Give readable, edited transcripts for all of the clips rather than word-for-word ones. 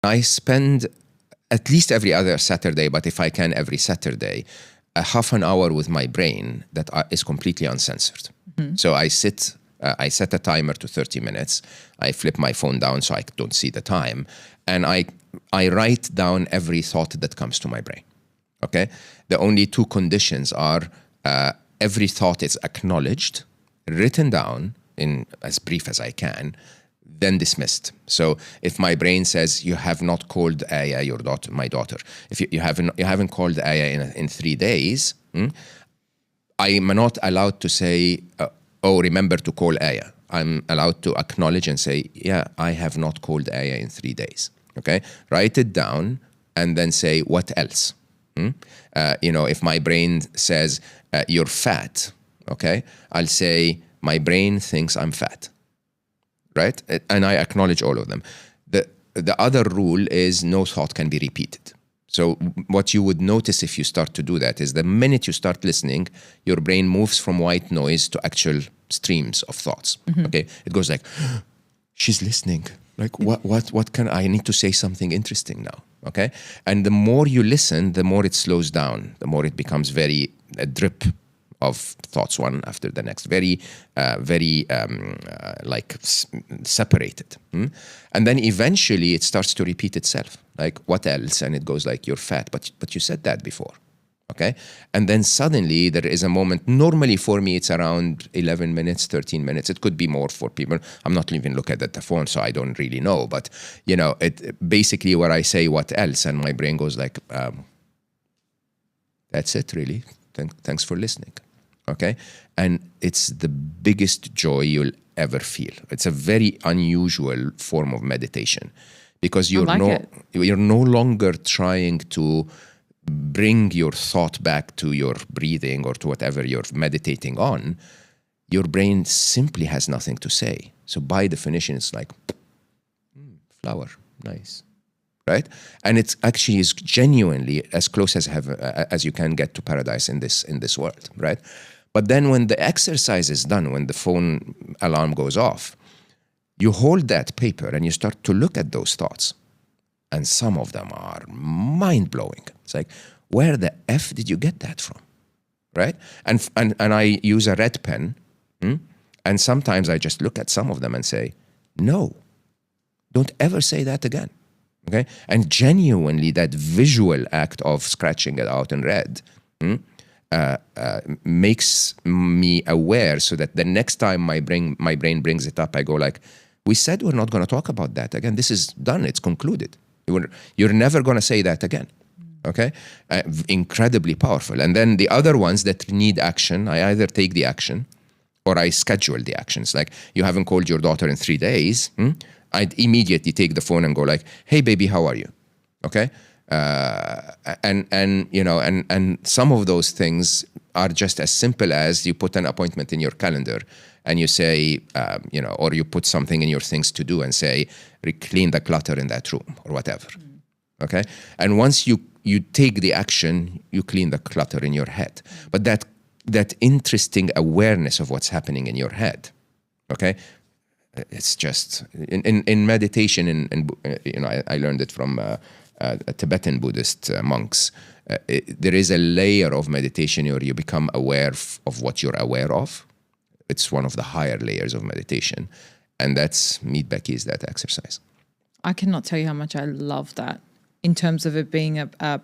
I spend at least every other Saturday, but if I can, every Saturday, a half an hour with my brain that is completely uncensored. So I set a timer to 30 minutes. I flip my phone down so I don't see the time. And I write down every thought that comes to my brain. Okay? The only two conditions are every thought is acknowledged, written down in as brief as I can, then dismissed. So if my brain says you have not called Aya, your daughter, my daughter, if you haven't called Aya in 3 days, I am not allowed to say, oh, remember to call Aya. I'm allowed to acknowledge and say, yeah, I have not called Aya in 3 days. Okay, write it down and then say, what else? If my brain says you're fat, okay, I'll say my brain thinks I'm fat. Right? And I acknowledge all of them. The other rule is no thought can be repeated. So what you would notice if you start to do that is the minute you start listening, your brain moves from white noise to actual streams of thoughts. Okay? It goes like, she's listening. Like, what can I need to say something interesting now? Okay? And the more you listen, the more it slows down, the more it becomes very a drip of thoughts one after the next, very separated. And then eventually it starts to repeat itself. Like, what else? And it goes like, you're fat, but you said that before. Okay? And then suddenly there is a moment, normally for me it's around 11 minutes, 13 minutes. It could be more for people. I'm not even looking at the phone, so I don't really know. But, it basically where I say what else, and my brain goes like, that's it really. Thanks for listening. Okay? And it's the biggest joy you'll ever feel. It's a very unusual form of meditation because you're no longer trying to bring your thought back to your breathing or to whatever you're meditating on. Your brain simply has nothing to say. So by definition, it's like, flower, nice. Right? And it's actually is genuinely as close as you can get to paradise in this world, right? But then when the exercise is done, when the phone alarm goes off, you hold that paper and you start to look at those thoughts. And some of them are mind-blowing. It's like, where the F did you get that from? Right? And I use a red pen, and sometimes I just look at some of them and say, no, don't ever say that again. Okay? And genuinely that visual act of scratching it out in red makes me aware so that the next time my brain brings it up, I go like, we said we're not going to talk about that again. This is done. It's concluded. You're never going to say that again. Okay? Incredibly powerful. And then the other ones that need action, I either take the action or I schedule the actions. Like, you haven't called your daughter in 3 days. I'd immediately take the phone and go like, hey baby, how are you? Okay? And some of those things are just as simple as you put an appointment in your calendar and you say, or you put something in your things to do and say, clean the clutter in that room or whatever. Okay? And once you take the action, you clean the clutter in your head. But that interesting awareness of what's happening in your head, okay? It's just, in meditation, I learned it from Tibetan Buddhist monks. There is a layer of meditation where you become aware of what you're aware of. It's one of the higher layers of meditation. And that's, meet Becky, is that exercise. I cannot tell you how much I love that in terms of it being a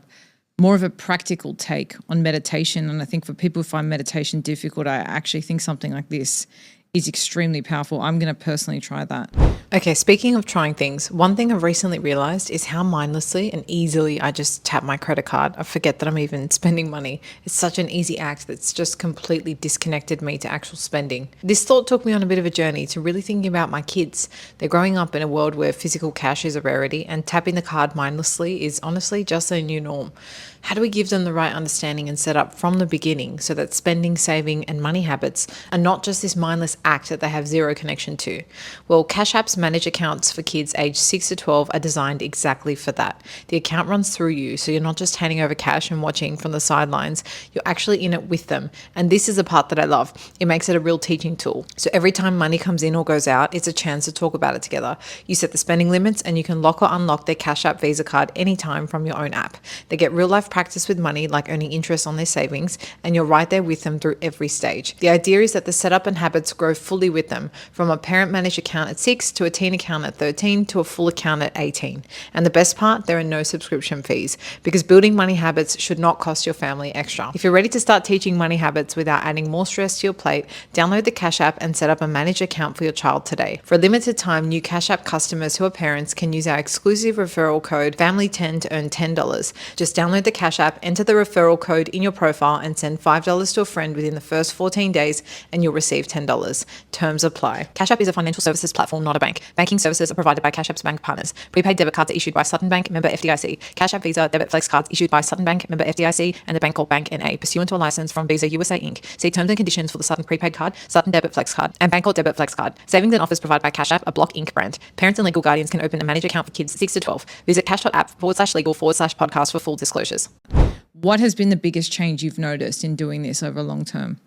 more of a practical take on meditation. And I think for people who find meditation difficult, I actually think something like this is extremely powerful. I'm going to personally try that. Okay, speaking of trying things, one thing I've recently realized is how mindlessly and easily I just tap my credit card. I forget that I'm even spending money. It's such an easy act that's just completely disconnected me to actual spending. This thought took me on a bit of a journey to really thinking about my kids. They're growing up in a world where physical cash is a rarity, and tapping the card mindlessly is honestly just a new norm. How do we give them the right understanding and setup from the beginning so that spending, saving, and money habits are not just this mindless act that they have zero connection to. Well, Cash App's managed accounts for kids aged 6 to 12 are designed exactly for that. The account runs through you, so you're not just handing over cash and watching from the sidelines, you're actually in it with them. And this is the part that I love. It makes it a real teaching tool. So every time money comes in or goes out, it's a chance to talk about it together. You set the spending limits and you can lock or unlock their Cash App Visa card anytime from your own app. They get real life practice with money, like earning interest on their savings, and you're right there with them through every stage. The idea is that the setup and habits grow fully with them, from a parent managed account at 6 to a teen account at 13 to a full account at 18. And the best part, there are no subscription fees, because building money habits should not cost your family extra. If you're ready to start teaching money habits without adding more stress to your plate, download the Cash App and set up a managed account for your child today. For a limited time, new Cash App customers who are parents can use our exclusive referral code FAMILY10 to earn $10. Just download the Cash App, enter the referral code in your profile, and send $5 to a friend within the first 14 days, and you'll receive $10. Terms apply. Cash App is a financial services platform, not a bank. Banking services are provided by Cash App's bank partners. Prepaid debit cards are issued by Sutton Bank, member FDIC. Cash App Visa debit flex cards issued by Sutton Bank, member FDIC, and the bank called Bank NA, pursuant to a license from Visa USA Inc. See terms and conditions for the Sutton prepaid card, Sutton debit flex card, and bank called debit flex card. Savings and offers provided by Cash App, a Block Inc. brand. Parents and legal guardians can open a managed account for kids 6 to 12. Visit cash.app/legal/podcast for full disclosures. What has been the biggest change you've noticed in doing this over long term?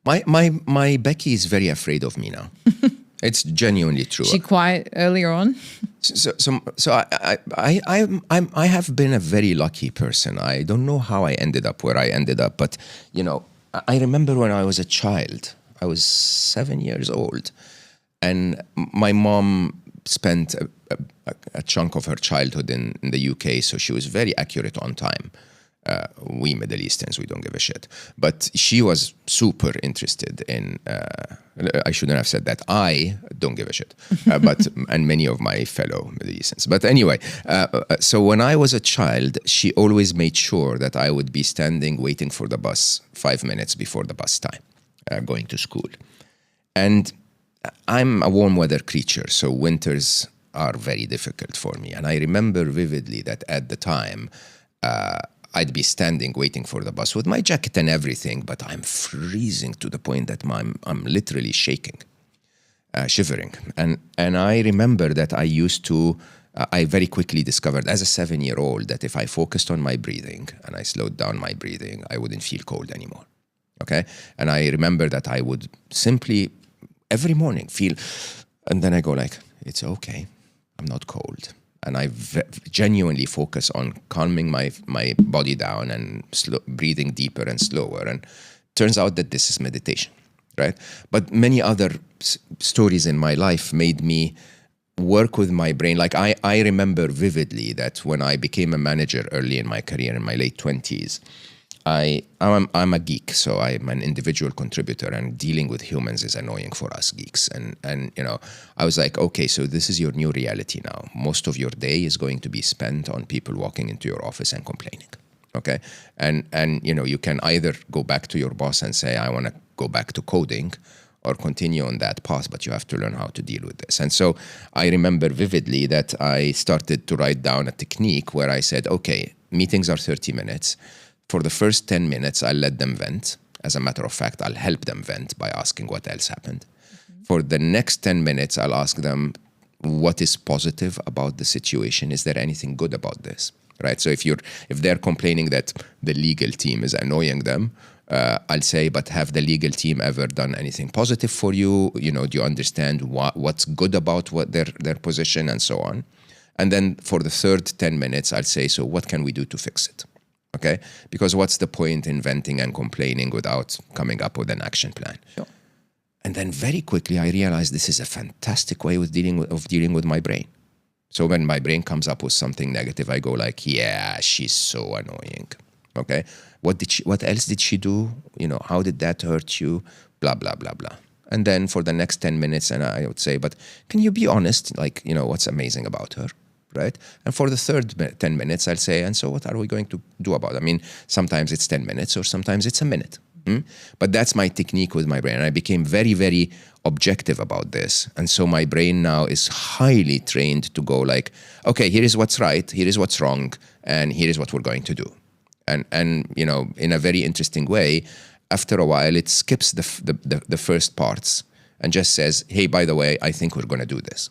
My Becky is very afraid of me now. It's genuinely true. She quiet earlier on? So I have been a very lucky person. I don't know how I ended up where I ended up, but I remember when I was a child. I was 7 years old, and my mom spent a chunk of her childhood in the UK, so she was very accurate on time. We Middle Easterns, we don't give a shit. But she was super interested in, I shouldn't have said that, I don't give a shit, and many of my fellow Middle Easterns. But anyway, so when I was a child, she always made sure that I would be standing waiting for the bus 5 minutes before the bus time, going to school. And I'm a warm weather creature, so winters are very difficult for me. And I remember vividly that at the time, I'd be standing waiting for the bus with my jacket and everything, but I'm freezing to the point that I'm literally shaking, shivering. And I remember that I very quickly discovered as a 7-year-old that if I focused on my breathing and I slowed down my breathing, I wouldn't feel cold anymore. Okay? And I remember that I would simply every morning feel, and then I go like, it's okay, I'm not cold. And I genuinely focus on calming my body down and breathing deeper and slower. And turns out that this is meditation, right? But many other stories in my life made me work with my brain. Like I remember vividly that when I became a manager early in my career, in my late 20s, I'm a geek, so I'm an individual contributor, and dealing with humans is annoying for us geeks. And I was like, okay, so this is your new reality now. Most of your day is going to be spent on people walking into your office and complaining. Okay, and you can either go back to your boss and say, I want to go back to coding, or continue on that path, but you have to learn how to deal with this. And so I remember vividly that I started to write down a technique where I said, okay, meetings are 30 minutes. For the first 10 minutes, I'll let them vent. As a matter of fact, I'll help them vent by asking what else happened. Mm-hmm. For the next 10 minutes, I'll ask them, what is positive about the situation? Is there anything good about this? Right? So if they're complaining that the legal team is annoying them, I'll say, but have the legal team ever done anything positive for you? Do you understand what's good about their position and so on? And then for the third 10 minutes, I'll say, so what can we do to fix it? Okay, because what's the point in venting and complaining without coming up with an action plan? Sure. And then very quickly I realized this is a fantastic way of dealing with my brain. So when my brain comes up with something negative, I go like, yeah, she's so annoying. Okay, what else did she do? How did that hurt you? Blah blah blah blah. And then for the next 10 minutes, and I would say, but can you be honest? Like, what's amazing about her? Right? And for the third 10 minutes, I'll say, and so what are we going to do about it? I mean, sometimes it's 10 minutes or sometimes it's a minute. But that's my technique with my brain. And I became very, very objective about this. And so my brain now is highly trained to go like, okay, here is what's right, here is what's wrong, and here is what we're going to do. And in a very interesting way, after a while, it skips the first parts and just says, hey, by the way, I think we're going to do this.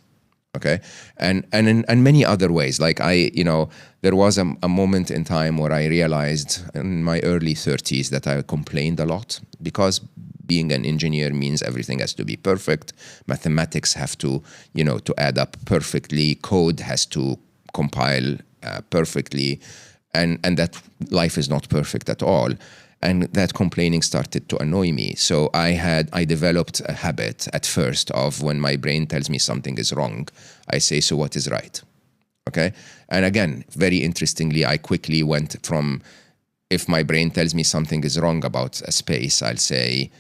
Okay. And in many other ways, like there was a moment in time where I realized in my early 30s that I complained a lot, because being an engineer means everything has to be perfect. Mathematics have to, to add up perfectly. Code has to compile perfectly. And that life is not perfect at all. And that complaining started to annoy me. So I developed a habit at first of, when my brain tells me something is wrong, I say, so what is right? Okay. And again, very interestingly, I quickly went from, if my brain tells me something is wrong about a space, I'll say,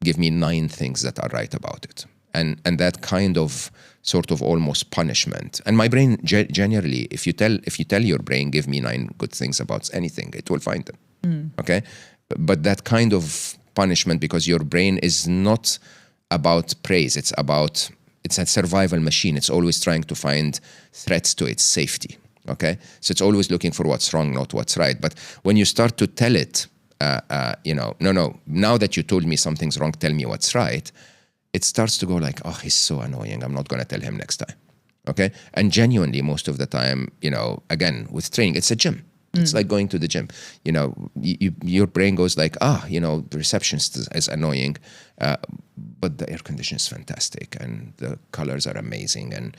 give me 9 things that are right about it. And that kind of sort of almost punishment. And my brain generally, if you tell your brain, give me 9 good things about anything, it will find them. Okay. But that kind of punishment, because your brain is not about praise, it's a survival machine. It's always trying to find threats to its safety. Okay. So it's always looking for what's wrong, not what's right. But when you start to tell it, no, now that you told me something's wrong, tell me what's right, it starts to go like, oh, he's so annoying, I'm not going to tell him next time. Okay. And genuinely, most of the time, again, with training, it's a gym. It's like going to the gym. Your brain goes like, the receptionist is annoying, but the air condition is fantastic and the colors are amazing. And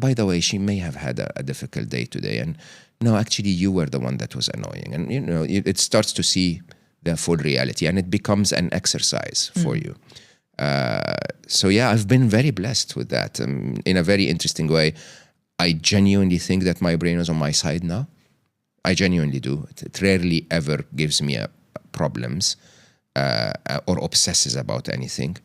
by the way, she may have had a difficult day today. And no, actually, you were the one that was annoying. And, it starts to see the full reality, and it becomes an exercise for you. So yeah, I've been very blessed with that. In a very interesting way, I genuinely think that my brain is on my side now. I genuinely do. It rarely ever gives me problems or obsesses about anything.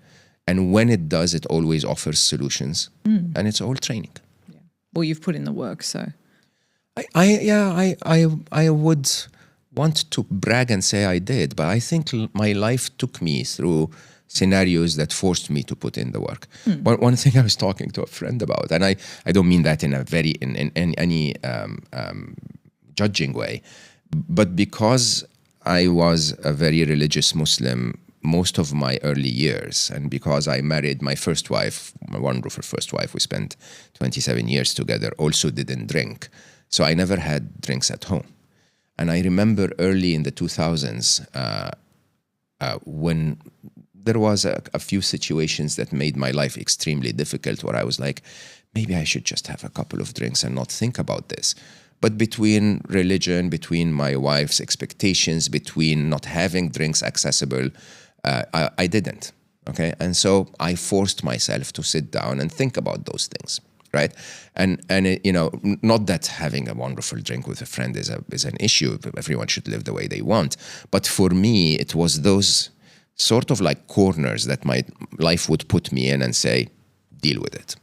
And when it does, it always offers solutions. And it's all training. Yeah. Well, you've put in the work, so. I would want to brag and say I did, but I think my life took me through scenarios that forced me to put in the work. One thing I was talking to a friend about, and I don't mean that in any judging way, but because I was a very religious Muslim most of my early years, and because I married my first wife, my wonderful first wife, we spent 27 years together, also didn't drink. So I never had drinks at home. And I remember early in the 2000s, when there was a few situations that made my life extremely difficult, where I was like, maybe I should just have a couple of drinks and not think about this. But between religion, between my wife's expectations, between not having drinks accessible, I didn't. Okay. And so I forced myself to sit down and think about those things. Right. And it, not that having a wonderful drink with a friend is an issue. Everyone should live the way they want. But for me, it was those sort of like corners that my life would put me in and say, deal with it.